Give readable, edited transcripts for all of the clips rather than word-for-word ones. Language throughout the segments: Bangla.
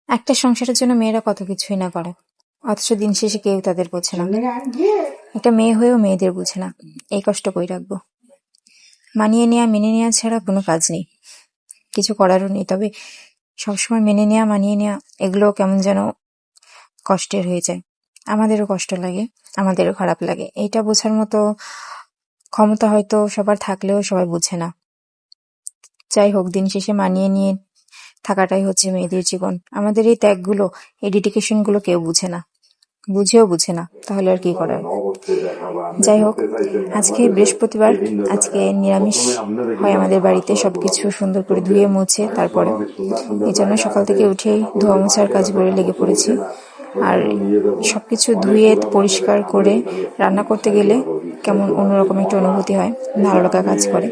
একটা সংসারের জন্য মেয়েরা কত কিছুই না করে, অথচ দিন শেষে কেউ তাদের বোঝে না। একটা মেয়ে হয়েও মেয়েদের বুঝে না, এই কষ্ট কই রাখবো। মানিয়ে নেওয়া মেনে নেওয়া ছাড়া কোনো কাজ নেই, কিছু করারও নেই। তবে সবসময় মেনে নেওয়া মানিয়ে নেওয়া এগুলো কেমন যেন কষ্টের হয়ে যায়। আমাদেরও কষ্ট লাগে, আমাদেরও খারাপ লাগে। এইটা বোঝার মতো ক্ষমতা হয়তো সবার থাকলেও সবাই বুঝে না। যাই হোক, দিন শেষে মানিয়ে নিয়ে থাকাটাই হচ্ছে মেয়েদের জীবন। আমাদের এই ত্যাগগুলো, এই ডেডিকেশনগুলো কেউ বুঝে না, বুঝেও বুঝে না, তাহলে আর কি করার। যাই হোক, আজকে বৃহস্পতিবার, আজকে নিরামিষ হয় আমাদের বাড়িতে। সবকিছু সুন্দর করে ধুয়ে মুছে তারপরে এই জন্য সকাল থেকে উঠেই ধোয়া মোছার কাজ করে লেগে পড়েছি। আর সবকিছু ধুয়ে পরিষ্কার করে রান্না করতে গেলে কেমন অন্যরকম একটা অনুভূতি হয়, ভালো লাগা কাজ করে।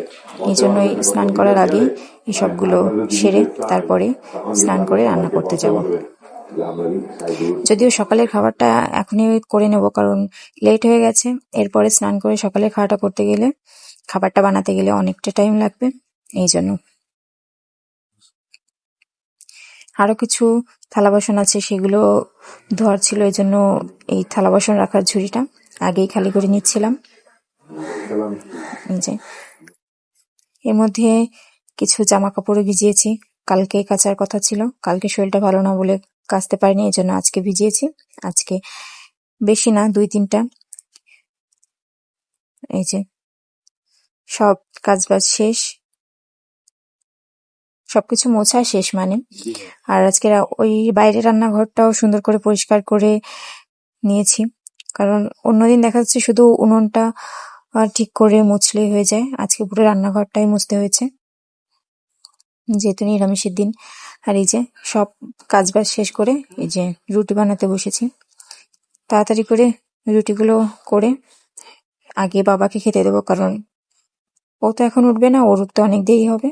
এই জন্যই স্নান করার আগেই এই সবগুলো সেরে তারপরে স্নান করে রান্না করতে যাব। যদিও সকালের খাবারটা এখনই করে নেব, কারণ লেট হয়ে গেছে। এরপরে স্নান করে সকালের খাওয়াটা করতে গেলে, খাবারটা বানাতে গেলে অনেকটা টাইম লাগবে। এই জন্য আরো কিছু থালা বাসন আছে, সেগুলো ধোয়ার ছিল। এই জন্য এই থালা বাসন রাখার ঝুড়িটা আগেই খালি করে নিচ্ছিলাম। এই যে এর মধ্যে কিছু জামা কাপড়ও ভিজিয়েছি, কালকে কাচার কথা ছিল। কালকে শরীরটা ভালো না বলে কাচতে পারিনি, এই জন্য আজকে ভিজিয়েছি। আজকে বেশি না, 2-3টা। এই যে সব কাজবাজ শেষ, সবকিছু মোছা শেষ মানে। আর আজকে ওই বাইরের রান্নাঘরটাও সুন্দর করে পরিষ্কার করে নিয়েছি, কারণ অন্যদিন দেখা যাচ্ছে শুধু উনুনটা ঠিক করে মুছলেই হয়ে যায়। আজকে পুরো রান্নাঘরটাই মুছতে হয়েছে, যেহেতু নিরামিষের দিন। আর এই যে সব কাজবাজ শেষ করে এই যে রুটি বানাতে বসেছি। তাড়াতাড়ি করে রুটিগুলো করে আগে বাবাকে খেতে দেবো, কারণ ও তো এখন উঠবে না, ওর উঠতে অনেক দেরি হবে।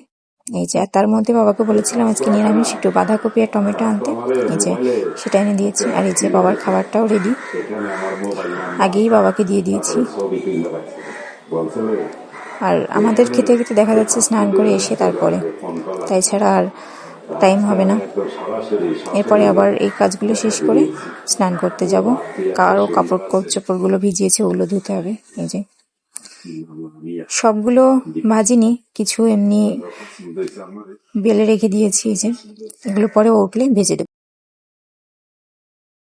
এই যে তার মধ্যে বাবাকে বলেছিলাম আজকে নিরামিষ, একটু বাঁধাকপি আর টমেটো আনতে। এই যে সেটা এনে দিয়েছি। আর এই যে বাবার খাবারটাও রেডি, আগেই বাবাকে দিয়ে দিয়েছি। আর আমাদের খেতে খেতে দেখা যাচ্ছে স্নান করে এসে তারপরে, তাই ছাড়া আর টাইম হবে না। এরপরে আবার এই কাজগুলো শেষ করে স্নান করতে যাব। কারো কাপড় চোপড়গুলো ভিজিয়েছে, ওগুলো ধুতে হবে। এই যে সবগুলো ভাজিনি, কিছু এমনি বেলে রেখে দিয়েছি। এই যে এগুলো পরে উঠলে ভেজে দেবো।